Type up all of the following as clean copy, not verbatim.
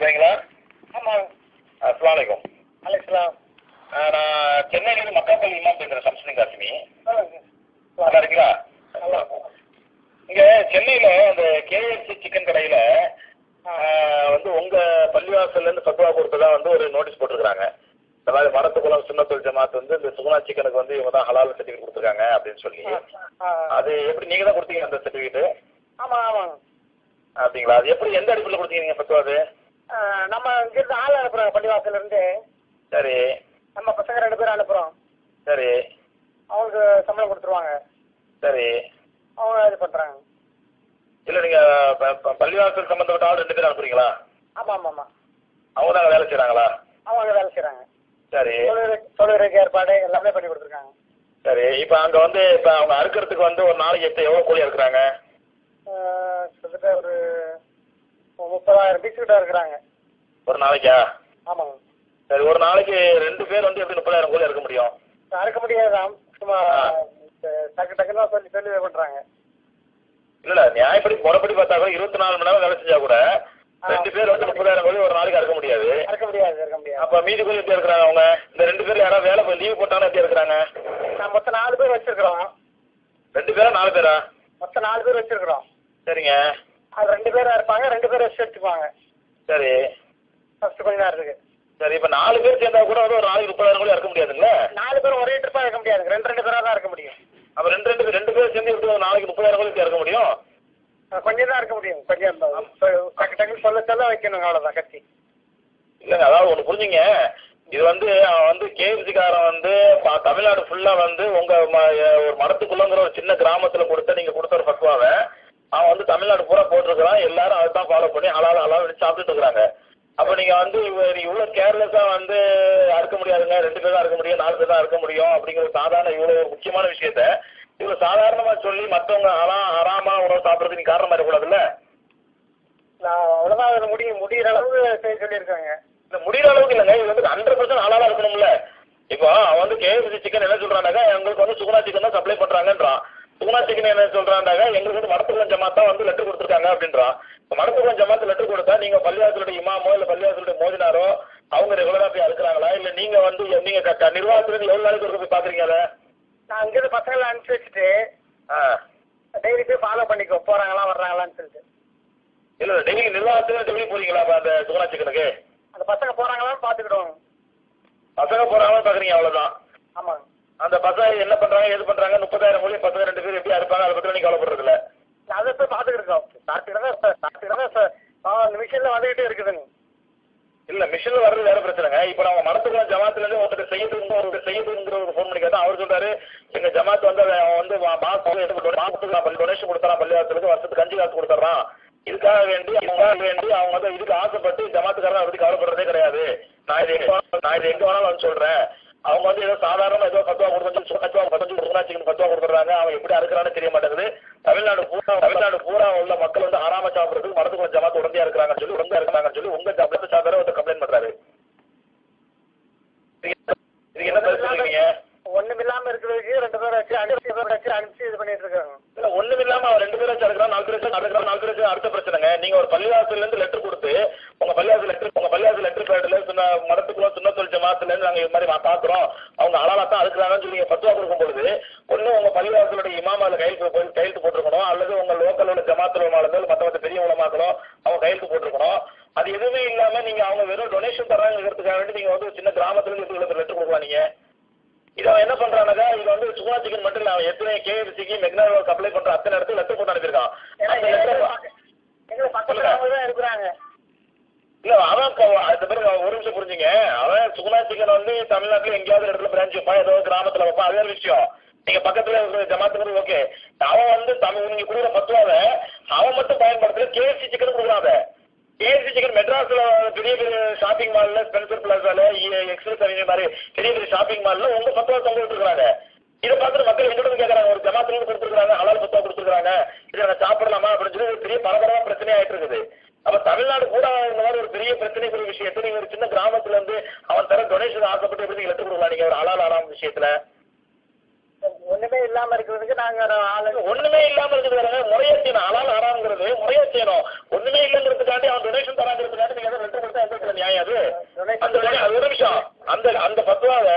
பேசுறீங்களா? ஆமாம். அஸ்ஸலாமு அலைக்கும். அலைக்கலாம். நான் சென்னையிலேருந்து மக்காப்பள்ளி இமாம் பேசுகிறேன். சம்சுனி காசிமி. சொல்லுங்க. நல்லா இருக்கீங்களா? நல்லா. இங்கே சென்னையில் அந்த கேஎஃப்சி சிக்கன் கடையில் வந்து உங்கள் பள்ளிவாசல்லேருந்து ஃபத்வா கொடுத்ததா வந்து ஒரு நோட்டீஸ் போட்டிருக்கிறாங்க. அதாவது மடத்துக்குளம் சுன்னத்துல் ஜமாத் வந்து இந்த சுகுணா சிக்கனுக்கு வந்து இவங்க தான் ஹலால் சர்டிஃபிகேட் கொடுத்துருக்காங்க அப்படின்னு சொல்லி. அது எப்படி நீங்கள் தான் கொடுத்தீங்க அந்த சர்டிஃபிகேட்டு? ஆமாம் ஆமாங்க. அப்படிங்களா? அது எப்படி எந்த அடிப்படையில் கொடுத்தீங்க நீங்கள் ஃபத்வா? அது நம்ம இங்கிருந்து ஆள் அனுப்புகிறோம் பள்ளிவாசலேருந்து. சரி. நம்ம பசங்க 2 பேர் அனுப்புகிறோம். சரி. அவங்களுக்கு சம்பளம் கொடுத்துருவாங்க. சரி. அவங்க இது பண்ணுறாங்க. இல்லை நீங்கள் பள்ளிவாசல் சம்மந்தப்பட்ட ஆள் 2 பேர் அனுப்புறீங்களா? ஆமாம் ஆமாம் ஆமாம். அவங்க தான் வேலை செய்கிறாங்களா? அவங்க அங்கே வேலை செய்கிறாங்க. சரி. தொழிலுக்கு ஏற்பாடு எல்லாமே பண்ணி கொடுத்துருக்காங்க. சரி. இப்போ அங்கே வந்து இப்போ அவங்க அறுக்கிறதுக்கு வந்து ஒரு நாளைக்கு எவ்வளோ கூலியாக இருக்கிறாங்க? கிட்டத்தட்ட ஒரு 30,000 பீஸ் கிட்ட இருக்கிறாங்க. ஒரு நாளைக்கா? ஆமாங்க. சரி. ஒரு நாளைக்கு 2 பேர் வந்து எப்படி 30,000 கூலியாக இருக்க முடியும்? அறுக்க முடியாதுதான். சும்மா டக்கு டக்குன்னு தான் சொல்லி இது பண்ணுறாங்க. இல்லை நியாயப்படி முறைப்படி பார்த்தா கூட 24 மணி நேரம் வேலை செஞ்சால் கூட 2 பேர் வந்து 30,000 கூலி ஒரு நாளைக்கு அறுக்க முடியாது. அறுக்க முடியாது இருக்க முடியாது. அப்போ மீதி கூலி எப்படி இருக்கிறாங்க அவங்க? இந்த 2 பேர் யாராவது வேலை போய் லீவ் போட்டாங்கன்னா எப்படி இருக்கிறாங்க? நான் மொத்தம் 4 பேர் வச்சிருக்கிறோம். 2 பேரா 4 பேரா? மொத்தம் 4 பேர் வச்சிருக்கிறோம். சரிங்க. அது 2 பேராக இருப்பாங்க. 2 பேர் ரெஸ்ட் எடுத்துக்குவாங்க. சரி. ஃபர்ஸ்ட் கொஞ்ச நேரத்துக்கு. சரி. இப்போ 4 பேர் சேர்ந்தா கூட வந்து ஒரு நாளைக்கு 30,000 கூலி இருக்க முடியாதுங்களா? 4 பேர் ஒரே ட்ரிப்பாக இருக்க முடியாது. 2 பேராக தான் இருக்க முடியும். அப்போ 2 பேர் சேர்ந்து எப்படி ஒரு நாளைக்கு 30,000 கூலி இருக்க முடியும்? கொஞ்சம் தான் இருக்க முடியும். கொஞ்சம் டக்கு டக்குன்னு சொல்ல வைக்கணுங்க. அவ்வளோதான் கட்சி. இல்லைங்க, அதாவது ஒன்று புரிஞ்சுங்க. இது வந்து அவன் வந்து கேஎஃப்சிக்காரன் வந்து தமிழ்நாடு ஃபுல்லாக வந்து உங்கள் ஒரு மடத்துக்குள்ளங்கிற ஒரு சின்ன கிராமத்தில் நீங்கள் கொடுத்த ஒரு ஃபத்வாவை அவன் வந்து தமிழ்நாடு பூரா போட்டிருக்கிறான். எல்லாரும் அதை தான் ஃபாலோ பண்ணி ஹலால் வச்சு சாப்பிட்டுட்டு இருக்கிறாங்க. அப்போ நீங்கள் வந்து இவ்வளோ கேர்லெஸ்ஸாக வந்து அறுக்க முடியாதுங்க, 2 பேர் தான் இருக்க முடியும், 4 பேர் தான் இருக்க முடியும் அப்படிங்கிற சாதாரண இவ்வளோ ஒரு முக்கியமான விஷயத்த இவ்வளோ சாதாரணமாக சொல்லி மற்றவங்க ஹராமாக உணவு சாப்பிட்றதுக்கு நீ காரணமாக இருக்கக்கூடாதுல்ல? நான் அவ்வளோதான் அதில் முடிகிற அளவுக்கு செய்ய சொல்லியிருக்காங்க. இல்லை முடிகிற அளவுக்கு இல்லைங்க. இது வந்து 100% ஹலாலாக இருக்கணும்ல. இப்போ அவன் வந்து கேஎஃப்சி சிக்கன் என்ன சொல்கிறானாக்கா எங்களுக்கு வந்து சுகுணா சிக்கன் தான் சப்ளை பண்ணுறாங்கன்றான். சுகுணா சிக்கன் என்ன சொல்கிறாண்டாங்க எங்களுக்கு வந்து மடத்துக்குளம் ஜமாத் தான் வந்து லெட்டர் கொடுத்துருக்காங்க அப்படின்றான். இப்போ மடத்துக்குளம் ஜமாத் லெட்டர் கொடுத்தா நீங்கள் பள்ளிவாசலுடைய இமாமோ இல்லை பள்ளிவாசலுடைய மோதினாரோ அவங்க ரெகுலராக போய் அறுக்கிறாங்களா? இல்லை நீங்கள் வந்து நீங்கள் நிர்வாகத்துலேருந்து எவ்வளோ நாளைக்கு ஒரு போய் பார்க்குறீங்க அதை? நான் அங்கேருந்து பசங்களை அனுப்பிச்சி வச்சுட்டு டெய்லி போய் ஃபாலோ பண்ணிக்கோ போகிறாங்களா வர்றாங்களான்னு சொல்லிட்டு. இல்லை டெய்லி நிர்வாகத்துலேருந்து டெய்லி போகிறீங்களா அப்போ அந்த சுகுணா சிக்கனுக்கு? அந்த பசங்க போகிறாங்களான்னு பார்த்துக்கிடுவோம். பசங்க போகிறாங்களான்னு பார்க்குறீங்க அவ்வளோதான். ஆமாங்க. அந்த பசங்க என்ன பண்ணுறாங்க எது பண்ணுறாங்க 30,000 கூலி பசங்க 2 பேர் எப்படி அறுப்பாங்க அதை பற்றி நீங்கள் கவலைப்படுறதில்ல? அதை போய் பார்த்துக்கிட்டு சாப்பிட்டுக்கிறதா அந்த மிஷினில் வந்துக்கிட்டே இருக்குதுங்க. இல்லை மிஷினில் வர்றது வேறு பிரச்சனைங்க. இப்போ நம்ம மடத்துக்குள்ள ஜமாத்துலேருந்து ஒருத்தர் செய்யறதுங்கிற ஒரு ஃபோன் பண்ணி கேட்டால் அவர் சொல்கிறாரு எங்கள் ஜமாத் வந்து அவன் வந்து மாதத்துக்கு டொனேஷன் கொடுத்துறான் பள்ளிவாசலுக்கு, வருஷத்துக்கு 5 காசு கொடுத்துட்றான். இதுக்காக வேண்டி அவங்க வந்து இதுக்கு ஆசைப்பட்டு ஜமாத்துக்காரன் அதை பற்றி கவலைப்படுறதே கிடையாது. நான் இது எங்கே வேணாலும் வந்து சொல்கிறேன். அவங்க வந்து ஏதோ சாதாரணமாக ஏதோ ஃபத்வா கொடுத்து ஃபத்வா கொடுத்துட்றாங்க. அவன் எப்படி அறுக்கிறான்னு தெரிய மாட்டேங்குது. தமிழ்நாடு பூரா உள்ள மக்கள் வந்து ஹராம சாப்பிட்றதுக்கு மடத்துக்குள்ள ஜமாத் உடனே இருக்கிறாங்கன்னு சொல்லி உங்க ஜமாத்தை சாப்பிட ஒரு கம்ப்ளைண்ட் பண்றாரு. இதுக்கு என்ன பதில் சொல்லுவீங்க? ஒண்ணுமில்லாம இருக்கிறதுக்கு 2 பேர் வச்சு அனுப்பிச்சு இது பண்ணிட்டு இருக்காங்க. இல்ல ஒண்ணுமில்லாம அவன் 2 பேர் வச்சு அறுக்கிறான், 4 பேர் வச்சு அடுத்த பிரச்சனைங்க. நீங்க ஒரு பள்ளிவாசல்ல இருந்து லெட்டர் கொடுத்து உங்க பள்ளிவாசல் லெட்டர் பேட்ல மடத்துக்குள்ள சுன்னத்துல் ஜமாத்துல இருந்து நாங்க இது மாதிரி பாக்குறோம் அவங்க ஹலாலா தான் அறுக்கிறாங்கன்னு சொல்லி நீங்க ஃபத்வா கொடுக்கும் பொழுது ஒண்ணு உங்க பள்ளிவாசலுடைய இமாமால கையெழுத்து போட்டிருக்கணும், அல்லது உங்க லோக்கல் உள்ள ஜமாத்துல இருந்தாலும் மற்ற பெரிய உலமாக்களோ அவங்க கையெழுத்து போட்டிருக்கணும். அது எதுவுமே இல்லாம நீங்க அவங்க வெறும் டொனேஷன் தர்றாங்கிறதுக்காக வேண்டி நீங்க வந்து சின்ன கிராமத்துல இருந்து லெட்டர் கொடுக்கலாம். நீங்க இதை அவன் என்ன பண்றானாக்கா இது வந்து சுகுணா சிக்கன் மட்டும் இல்லை, அவன் எத்தனை கேஎஃப்சிக்கு மெக்னாரோக்கு அப்ளை பண்ற அத்தனை இடத்துல லெட்டர் போட்டு அனுப்பியிருக்கான். இருக்கிறாங்க. இல்ல அவன் அது பிறகு ஒரு நிமிஷம் புரிஞ்சுங்க. அவன் சுகுணா சிக்கன் வந்து தமிழ்நாட்டுல எங்கேயாவது இடத்துல பிரான்ச் வைப்பான், ஏதோ கிராமத்துல வைப்பான், அது வேற விஷயம். நீங்க பக்கத்துல இருக்கிற ஜமாத்துக்கு ஓகே. அவன் வந்து நீங்க கொடுக்குற ஃபத்வாவை அவன் மட்டும் பயன்படுத்துற கேஎஃப்சி சிக்கன் கொடுக்குறான். கேஎஃப்சி சிக்கன் மெட்ராஸ்ல பெரிய பெரிய ஷாப்பிங் மால்ல ஸ்பென்சர் பிளாசால எக்ஸ்பிரஸ் அவென்யூ மாதிரி பெரிய பெரிய ஷாப்பிங் மால்ல உங்க ஃபத்வா தொங்கிட்டு இருக்காங்க. இதை பார்த்துட்டு மக்கள் எங்கிட்ட கேட்கறாங்க, ஒரு ஜமாத்துல இருந்து கொடுத்துருக்காங்க, ஹலால் ஃபத்வா கொடுத்துருக்காங்க, இதை நாங்கள் சாப்பிடலாமா அப்படின்னு சொல்லி ஒரு பெரிய பரபரவா பிரச்சனை ஆயிட்டு இருக்குது. அப்ப தமிழ்நாடு கூட இந்த மாதிரி ஒரு பெரிய பிரச்சனைக்குரிய விஷயத்தை நீங்க ஒரு சின்ன கிராமத்துல இருந்து அவன் தர டொனேஷன் ஆசைப்பட்டு எப்படி லெட்டர் கொடுக்கலாம் நீங்க ஒரு ஹலால் ஹராம் விஷயத்துல? ஒண்ணுமே இல்ல இல்லாம இருக்கிறதுக்கு நாங்க ஆளு ஒண்ணுமே இல்லாம இருக்குது முறையா செய்யணும். அலால் ஹராம்ங்கிறது முறையா செய்யணும். ஒண்ணுமே இல்லைங்கிறதுக்காண்டி அவன் டொனேஷன் தராங்கிறதுக்காண்டி நீங்க ரெண்டு கொடுத்தா எந்த நியாயம் அது? அந்த ஒரு நிமிஷம் அந்த பத்துவாவை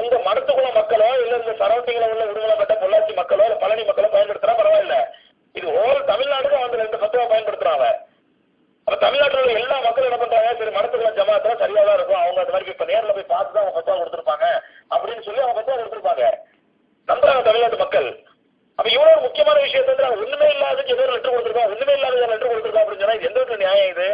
உங்க மடத்துக்குள்ள மக்களோ இல்ல இந்த சரௌண்டிங்ல உள்ள விடுதலைப்பட்ட பொள்ளாச்சி மக்களோ இல்ல பழனி மக்களோ பயன்படுத்துறா பரவாயில்ல. இது ஓவர் தமிழ்நாடுக்கு வந்து ரெண்டு பத்துவா பயன்படுத்துறாங்க. அப்ப தமிழ்நாட்டில் உள்ள எல்லா மக்களும் என்ன பண்றாங்க, சரி மடத்துக்குள்ள ஜமாத்தா சரியா தான் இருக்கும், அவங்க அது மாதிரி இப்ப நேரில் போய் பார்த்து தான் அவங்க பத்துவா கொடுத்துருப்பாங்க அப்படின்னு சொல்லி அவங்க பத்துவா கொடுத்துருப்பாங்க. நம்புறாங்க தமிழ்நாட்டு மக்கள். அப்ப இவ்வளவு முக்கியமான விஷயத்த வந்து ஒண்ணுமே இல்லாததுக்கு ஏதோ லெட்டர் கொடுத்துருக்கோம், ஒண்ணுமே இல்லாத லெட்டர் கொடுத்துருக்கோம் அப்படின்னு சொன்னா எந்த விதத்துல நியாயம் இது?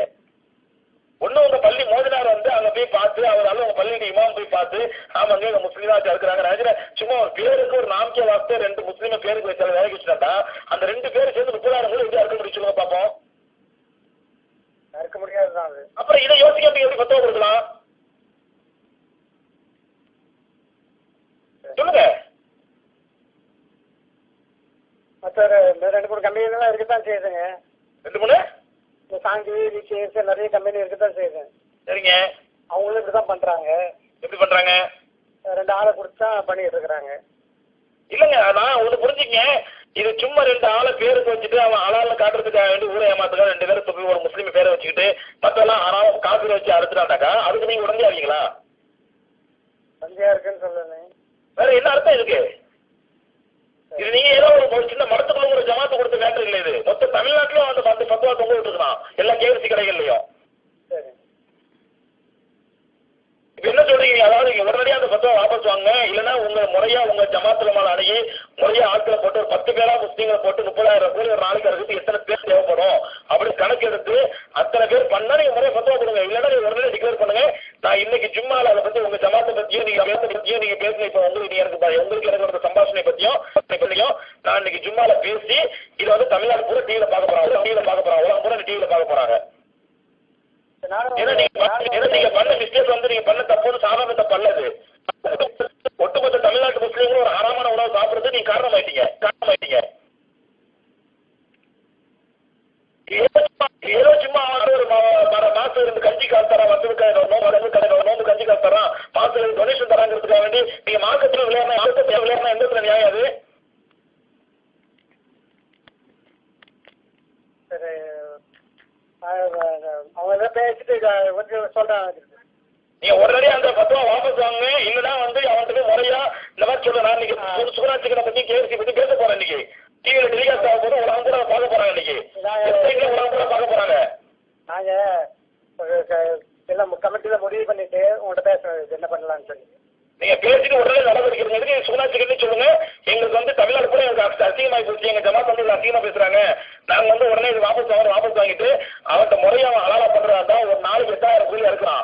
ஒண்ணு உங்க பள்ளி மோதினார் வந்து அங்க போய் பார்த்து அவரால் உங்க பள்ளியுடைய இமாம் போய் பார்த்து ஆமாங்க இங்க முஸ்லீமா இருக்கிறாங்க சும்மா ஒரு பேருக்கு ஒரு நாமக்கே வார்த்தை ரெண்டு முஸ்லீம பேருக்கு வச்சாலும் வேலைக்கு வச்சுட்டா அந்த ரெண்டு பேரும் சேர்ந்து 30,000 எப்படி இருக்க முடியும் சொல்லுங்க பாப்போம். இருக்க முடியாதுதான். அப்புறம் இதை யோசிக்க எப்படி பத்தவா கொடுக்கலாம் சொல்லுங்க. மற்ற ரெண்டு மூணு கம்பெனிலாம் இருக்கத்தான் செய்யுதுங்க. ரெண்டு மூணு இந்த சாங்கி விகேஎஸ் நிறைய கம்பெனி இருக்கத்தான் செய்யுது. சரிங்க. அவங்களும் இப்படிதான் பண்றாங்க. எப்படி பண்றாங்க? ரெண்டு ஆளை கொடுத்து தான் பண்ணிட்டு இருக்கிறாங்க. இல்லங்க நான் ஒண்ணு புரிஞ்சுங்க, இது சும்மா ரெண்டு ஆளை பேருக்கு வச்சுட்டு அவன் அலால காட்டுறதுக்காக வேண்டி ஊரை ஏமாத்துக்காக ரெண்டு பேரும் தொப்பி ஒரு முஸ்லீம் பேரை வச்சுக்கிட்டு மத்தெல்லாம் ஆனாலும் காப்பீடு வச்சு அறுத்துட்டாண்டாக்கா அதுக்கு நீங்க உடனே ஆவீங்களா? சந்தியா இருக்குன்னு சொல்லுங்க. வேற என்ன அர்த்தம் இதுக்கு? இது நீங்க ஏதோ ஒரு சின்ன மடத்துக்குள்ள ஒரு ஜமாத்து கொடுத்த மேட்டர் இல்லை. இது மொத்த தமிழ்நாட்டிலும் அந்த 10 பத்துவா தொங்க விட்டுருக்கான் எல்லா கேஎஃப்சி கடைகள்லயும். சரி இப்ப என்ன சொல்றீங்க? அதாவது நீங்க உடனடியாக அந்த பத்துவா வாபஸ் வாங்க, இல்லைன்னா உங்க முறையா உங்க ஜமாத்துல மேல அணுகி முறையா ஆட்களை போட்டு ஒரு 10 பேரா முஸ்லீம்களை போட்டு 30,000 கோடி ஒரு நாளைக்கு இருக்கிறது எத்தனை பேர் தேவைப்படும் அப்படின்னு கணக்கு எடுத்து அத்தனை பேர் பண்ணா நீங்க முறையா பத்துவா கொடுங்க. இல்லைன்னா நீங்க உடனே டிக்ளேர் பண்ணுங்க நான் இன்னைக்கு ஜும்மால அதை பத்தி உங்க ஜமாத்தை பத்தியும் நீங்க பத்தியும் நீங்க பேசுங்க. இப்ப உங்களுக்கு எனக்கு ஒரு சம்பாஷணை பத்தியும் நான் இன்னைக்கு ஜும்மால பேசி இதை வந்து தமிழ்நாடு பூரா டிவியில பார்க்க போறாங்க, உலகம் பூரா டிவியில பார்க்க போறாங்க. ஏன்னா நீங்க பண்ண மிஸ்டேக் வந்து நீங்க பண்ண தப்புன்னு சாதாரண தப்பு அல்லது. ஒட்டுமொத்த தமிழ்நாட்டு முஸ்லீம்களும் ஒரு ஆறாமான உணவு சாப்பிடுறது நீங்க காரணமாயிட்டீங்க. ஏதோ சும்மா ஒரு மாசம் இருந்து கஞ்சி காசு தரான், நோம்பு கஞ்சி காசு தரான், மாசத்துல டொனேஷன் தராங்கிறதுக்காக வேண்டி நீங்க மார்க்கெட்ல விளையாடுனா எந்த நியாயம் அது? சரி அவங்க பேசிட்டு சொல்றாங்க. நீங்க உடனடியே அந்த பத்துவா வாபஸ் வாங்க. இல்லைன்னா வந்து அவன்கிட்ட முறையா இந்த மாதிரி சொல்றேன். நான் இன்னைக்கு சுகுணா சிக்கனை பத்தி கேஎஃப்சி பத்தி பேச போறேன். இன்னைக்கு டிவியில டெலிகாஸ்ட் ஆக போது உலகம் கூட பார்க்க போறாங்க. இன்னைக்கு உலகம் கூட பார்க்க போறாங்க. நாங்க எல்லாம் கமிட்டியில முடிவு பண்ணிட்டு உங்கள்கிட்ட பேசுறது என்ன பண்ணலாம்னு சொல்லி நீங்க பேசிட்டு உடனே நடவடிக்கை சுகுணா சிக்கன் சொல்லுங்க. எங்களுக்கு வந்து தமிழ்நாடு கூட எங்களுக்கு அசிங்கமாகி போச்சு, எங்க ஜமாத் வந்து அசிங்கமா பேசுறாங்க, நாங்க வந்து உடனே இது வாபஸ் வாங்கிட்டு அவன்கிட்ட முறையா அவன் அலாலா பண்றதா ஒரு நாளைக்கு 8,000 கூலி இருக்கிறான்.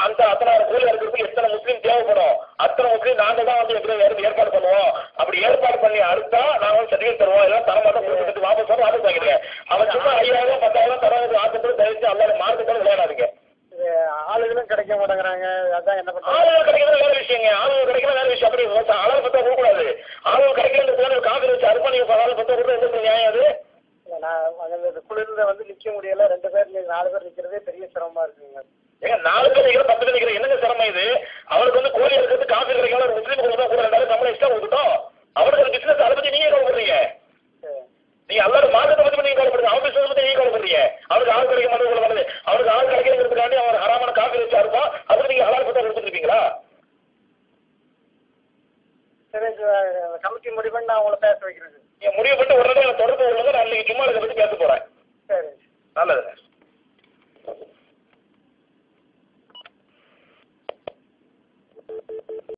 அந்த 10,000 கூலி இருக்கிறதுக்கு எத்தனை முஸ்லீம் தேவைப்படும்? அத்தனை முஸ்லீம் நாங்க தான் வந்து எப்படி ஏற்பாடு பண்ணுவோம். அப்படி ஏற்பாடு பண்ணி அடுத்தா நாங்க வந்து சர்டிஃபிகேட் தருவோம். எல்லாம் தரமாட்டம் கொடுத்துட்டு வாபஸ் வாங்கிடுங்க. அவன் சும்மா 5,000 10,000 தரது ஆசைப்பட்டு தயவுச்சு அல்ல மார்க்கெட்டோட விளையாடாதீங்க. ஆளுகளும் கிடைக்க மாட்டேங்கிறாங்க. அதான் என்ன பண்றாங்க? ஆளுகள் கிடைக்கிறது வேற விஷயங்க. ஆளுகள் கிடைக்கிற வேற விஷயம். அப்படி ஆளுகள் பத்தா கொடுக்கூடாது. ஆளுகள் கிடைக்கிறது காசு வச்சு அர்ப்பணி ஆளுகள் பத்தா கொடுத்தா எந்த நியாயம் அது? நான் குளிர்ல வந்து நிக்க முடியல. 2 பேர் 4 பேர் நிக்கிறதே பெரிய சிரமமா இருக்குங்க. ஏங்க 4 பேர் நிக்கிற 10 பேர் நிக்கிற என்னங்க சிரமம் இது? அவனுக்கு வந்து கோழி இருக்கிறது காசு கிடைக்கல. ஒரு முஸ்லீம் கொடுத்தா கூட 2,000 நம்மள இஷ்டம் கொடுத்துட்டோம். அவனுக்கு ஒரு பிசினஸ் அதை பத்தி நீங்க கவலைப்படுறீங்க. நீங்க எல்லாரும் மார்க்கெட்டை பத்தி நீங்க கவலைப்படுறீங்க. அவன் பிசினஸ் பத்தி நீங்க கவலைப்படுறீங்க. அவனுக்கு ஆள் கிடைக்க மாட்டேங்குது. அவனுக்கு ஆள் கிடைக்கிறதுக்காண்டி அவன் ஹராமான காசு வச்சு இருப்பான். அதுக்கு நீங்க ஹலால் பத்தா கொடுத்துருப்பீங்களா? சரி கமிட்டி முடிவு பண்ணி நான் உங்களை பேச வைக்கிறேன். முடிவு பண்ணிட்டு உடனே தொடர்பு உள்ளவங்க நான் இன்னைக்கு சும்மா இதை பத்தி பேச போறேன். சரி நல்லது.